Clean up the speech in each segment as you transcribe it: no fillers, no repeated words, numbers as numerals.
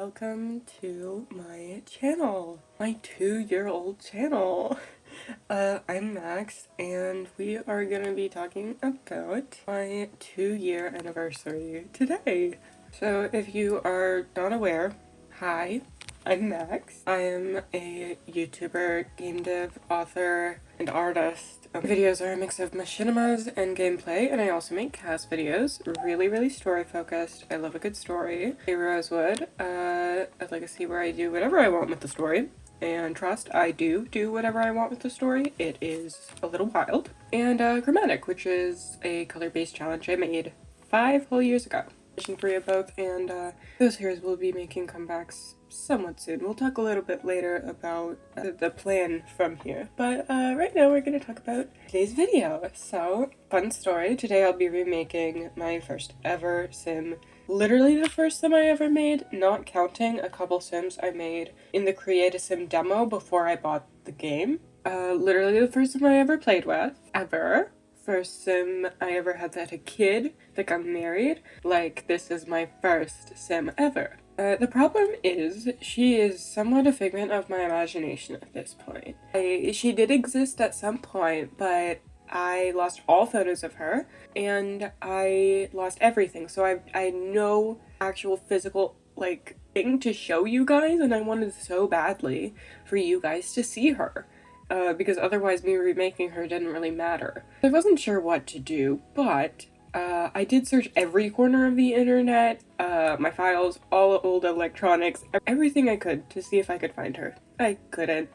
welcome to my channel, my 2-year-old channel. I'm Max, and we are gonna be talking about my 2-year anniversary today. So if you are not aware, hi, I'm Max. I am a YouTuber, game dev, author, and artist. Videos are a mix of machinimas and gameplay, and I also make cast videos. Really story focused. I love a good story. A Rosewood, a legacy where I do whatever I want with the story. And trust, I do whatever I want with the story. It is a little wild. And Chromatic, which is a color-based challenge I made 5 whole years ago. Mission 3 of both, and those series will be making comebacks somewhat soon. We'll talk a little bit later about the plan from here, but right now we're going to talk about today's video. So, fun story. Today I'll be remaking my first ever sim. Literally the first sim I ever made, not counting a couple sims I made in the Create a Sim demo before I bought the game. Literally the first sim I ever played with, ever. First sim I ever had that a kid that got married. Like, this is my first sim ever. The problem is, she is somewhat a figment of my imagination at this point. She did exist at some point, but I lost all photos of her, and I lost everything, so I had no actual physical, thing to show you guys, and I wanted so badly for you guys to see her. Because otherwise me remaking her didn't really matter. I wasn't sure what to do, but I did search every corner of the internet, my files, all old electronics, everything I could to see if I could find her. I couldn't,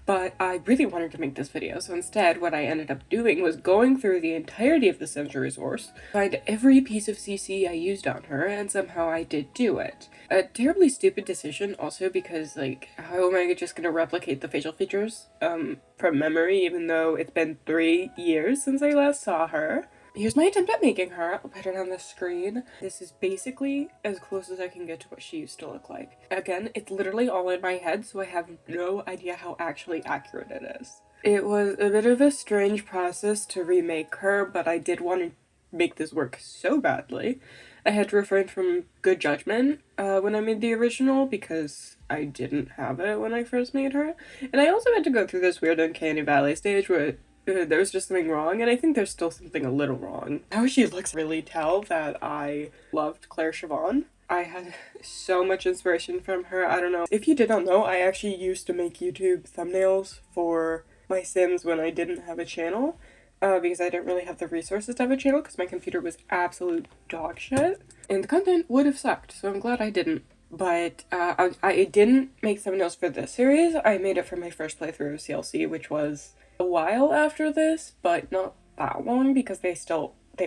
but I really wanted to make this video, so instead what I ended up doing was going through the entirety of the Sims resource, find every piece of CC I used on her, and somehow I did do it. A terribly stupid decision also because, like, how am I just gonna replicate the facial features from memory even though it's been 3 years since I last saw her? Here's my attempt at making her. I'll put it on the screen. This is basically as close as I can get to what she used to look like. Again, it's literally all in my head, so I have no idea how actually accurate it is. It was a bit of a strange process to remake her, but I did want to make this work so badly. I had to refrain from good judgment when I made the original because I didn't have it when I first made her. And I also had to go through this weird uncanny valley stage where there was just something wrong, and I think there's still something a little wrong. How she looks really tell that I loved Claire Siobhan. I had so much inspiration from her. I don't know. If you did not know, I actually used to make YouTube thumbnails for my Sims when I didn't have a channel, because I didn't really have the resources to have a channel because my computer was absolute dog shit. And the content would have sucked, so I'm glad I didn't. But I didn't make thumbnails for this series. I made it for my first playthrough of CLC, which was a while after this, but not that long because they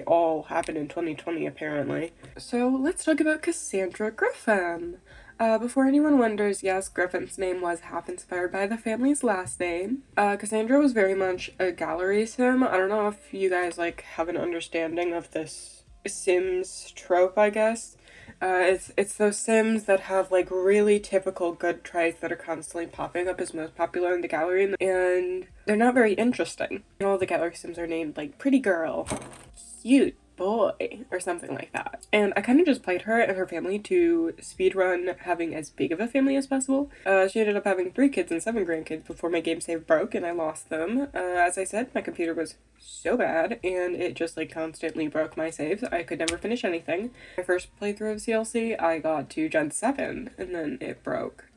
all happened in 2020 apparently. So let's talk about Cassandra Griffin. Before anyone wonders, yes, Griffin's name was half inspired by the family's last name. Cassandra was very much a gallery sim. I don't know if you guys have an understanding of this Sims trope, I guess. It's those Sims that have really typical good traits that are constantly popping up as most popular in the gallery, and they're not very interesting. All the gallery Sims are named pretty girl, cute boy, or something like that. And I kind of just played her and her family to speedrun having as big of a family as possible. She ended up having 3 kids and 7 grandkids before my game save broke and I lost them. As I said, my computer was so bad and it just constantly broke my saves. I could never finish anything. My first playthrough of CLC, I got to Gen 7 and then it broke.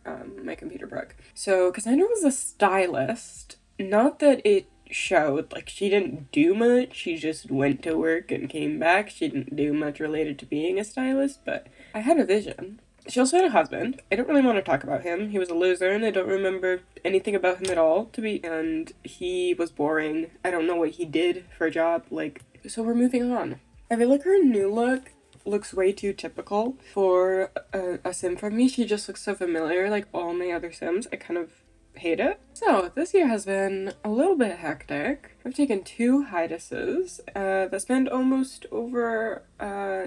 My computer broke. So Cassandra was a stylist. Not that it showed. She didn't do much. She just went to work and came back. She didn't do much related to being a stylist, but I had a vision. She also had a husband. I don't really want to talk about him. He was a loser and I don't remember anything about him at all, and he was boring. I don't know what he did for a job, so we're moving on. I feel like her new look looks way too typical for a sim for me. She just looks so familiar, like all my other sims. I kind of hate it. So this year has been a little bit hectic. I've taken 2 hiatuses that spanned almost over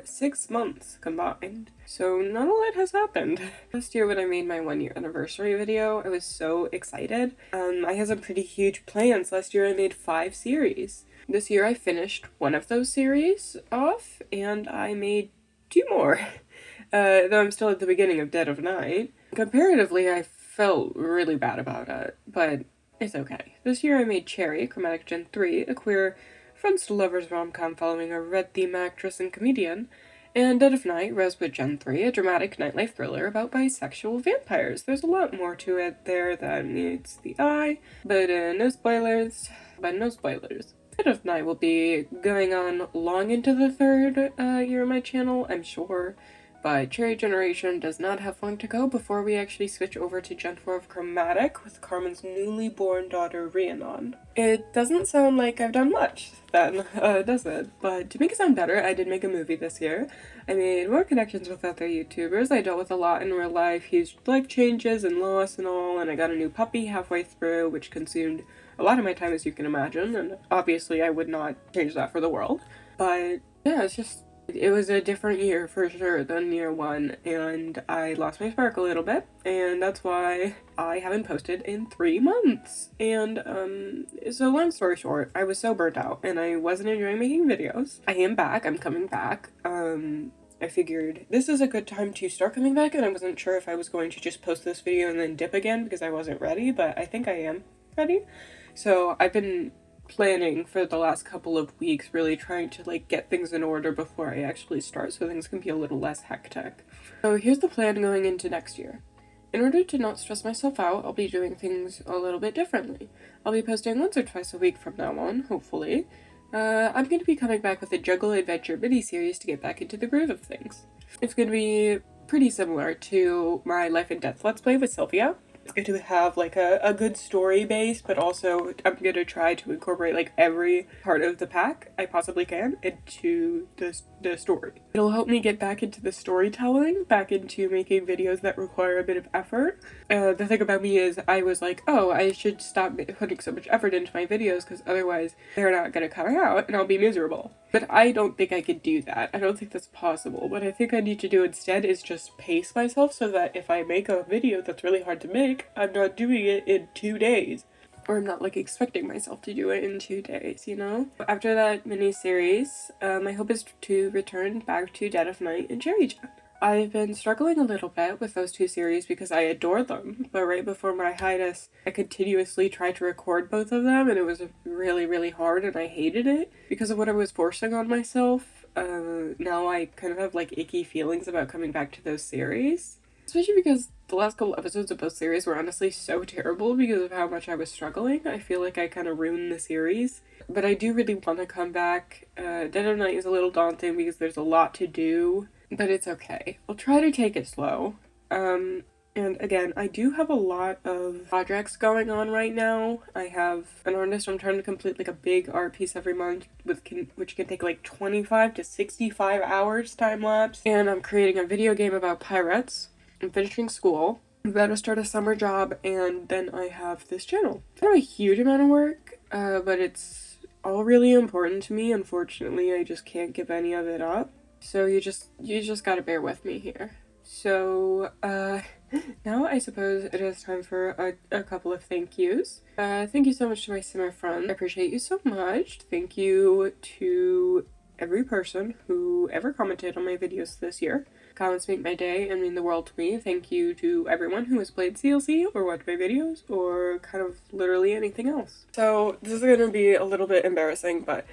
6 months combined. So not a lot has happened. Last year when I made my 1-year anniversary video, I was so excited. I had some pretty huge plans. Last year I made 5 series. This year I finished one of those series off and I made 2 more. though I'm still at the beginning of Dead of Night. Comparatively, I felt really bad about it, but it's okay. This year I made Cherry, Chromatic Gen 3, a queer friends to lovers rom-com following a red-theme actress and comedian, and Dead of Night, Rosewood Gen 3, a dramatic nightlife thriller about bisexual vampires. There's a lot more to it there than meets the eye, but no spoilers. Dead of Night will be going on long into the third year of my channel, I'm sure. But Cherry Generation does not have long to go before we actually switch over to Gen 4 of Chromatic with Carmen's newly born daughter Rhiannon. It doesn't sound like I've done much then, does it? But to make it sound better, I did make a movie this year. I made more connections with other YouTubers. I dealt with a lot in real life, huge life changes and loss and all, and I got a new puppy halfway through, which consumed a lot of my time, as you can imagine, and obviously I would not change that for the world. But yeah, it was a different year for sure than year one, and I lost my spark a little bit, and that's why I haven't posted in 3 months. And so long story short, I was so burnt out and I wasn't enjoying making videos. I am back, I'm coming back. I figured this is a good time to start coming back, and I wasn't sure if I was going to just post this video and then dip again because I wasn't ready, but I think I am ready. So I've been planning for the last couple of weeks, really trying to like get things in order before I actually start so things can be a little less hectic. So here's the plan going into next year. In order to not stress myself out, I'll be doing things a little bit differently. I'll be posting once or twice a week from now on, hopefully. I'm going to be coming back with a Juggle Adventure mini-series to get back into the groove of things. It's going to be pretty similar to my Life and Death Let's Play with Sylvia. It's going to have like a good story base, but also I'm going to try to incorporate like every part of the pack I possibly can into the story. It'll help me get back into the storytelling, back into making videos that require a bit of effort. The thing about me is I was like, oh, I should stop putting so much effort into my videos because otherwise they're not going to come out and I'll be miserable. But I don't think I could do that. I don't think that's possible. What I think I need to do instead is just pace myself so that if I make a video that's really hard to make, I'm not doing it in 2 days. Or I'm not like expecting myself to do it in 2 days, you know? After that mini-series, my hope is to return back to Dead of Night and Cherry Gen. I've been struggling a little bit with those 2 series because I adore them, but right before my hiatus, I continuously tried to record both of them, and it was really, really hard, and I hated it because of what I was forcing on myself. Now I kind of have like icky feelings about coming back to those series, especially because the last couple episodes of both series were honestly so terrible because of how much I was struggling. I feel like I kind of ruined the series, but I do really want to come back. Dead of Night is a little daunting because there's a lot to do. But it's okay. I'll try to take it slow. And again, I do have a lot of projects going on right now. I have an artist I'm trying to complete like a big art piece every month which can take like 25 to 65 hours time-lapse. And I'm creating a video game about pirates. I'm finishing school. I'm about to start a summer job, and then I have this channel. It's not a huge amount of work, but it's all really important to me. Unfortunately, I just can't give any of it up. So you just gotta bear with me here. So, now I suppose it is time for a couple of thank yous. Thank you so much to my simmer friend. I appreciate you so much. Thank you to every person who ever commented on my videos this year. Comments make my day and mean the world to me. Thank you to everyone who has played CLC or watched my videos or kind of literally anything else. So this is gonna be a little bit embarrassing, but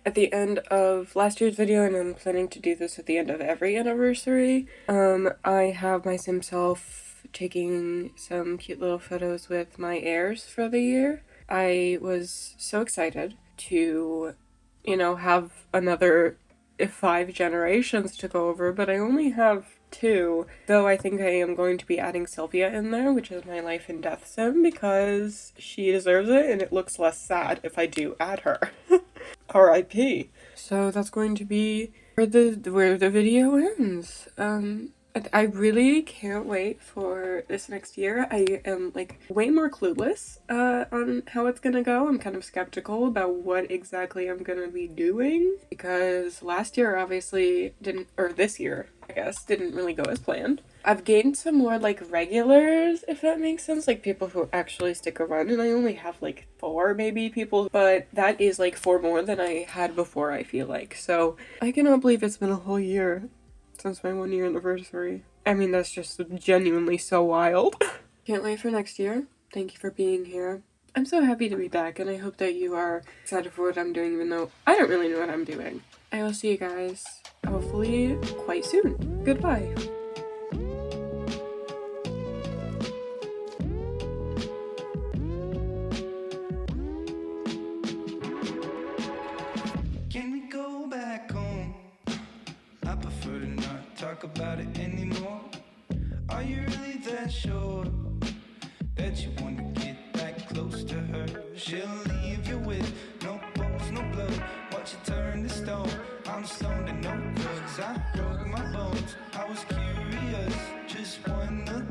at the end of last year's video, and I'm planning to do this at the end of every anniversary, I have my sim self taking some cute little photos with my heirs for the year. I was so excited to, you know, have another 5 generations to go over, but I only have 2, though I think I am going to be adding Sylvia in there, which is my life and death sim, because she deserves it and it looks less sad if I do add her. R.I.P. So that's going to be where the video ends. I really can't wait for this next year. I am like way more clueless on how it's gonna go. I'm kind of skeptical about what exactly I'm gonna be doing because last year obviously didn't, or this year I guess, didn't really go as planned. I've gained some more like regulars, if that makes sense, like people who actually stick around, and I only have like 4 maybe people, but that is like 4 more than I had before, I feel like. So I cannot believe it's been a whole year since my 1 year anniversary. I mean, that's just genuinely so wild. Can't wait for next year. Thank you for being here. I'm so happy to be back, and I hope that you are excited for what I'm doing, even though I don't really know what I'm doing. I will see you guys, hopefully, quite soon. Goodbye. Can we go back home? I prefer to not talk about it anymore. Are you really that sure that you want to get that close to her? She'll leave you with no pulse, no blood. Watch you turn to stone. I'm stoned and no drugs. I broke my bones. I was curious, just wanna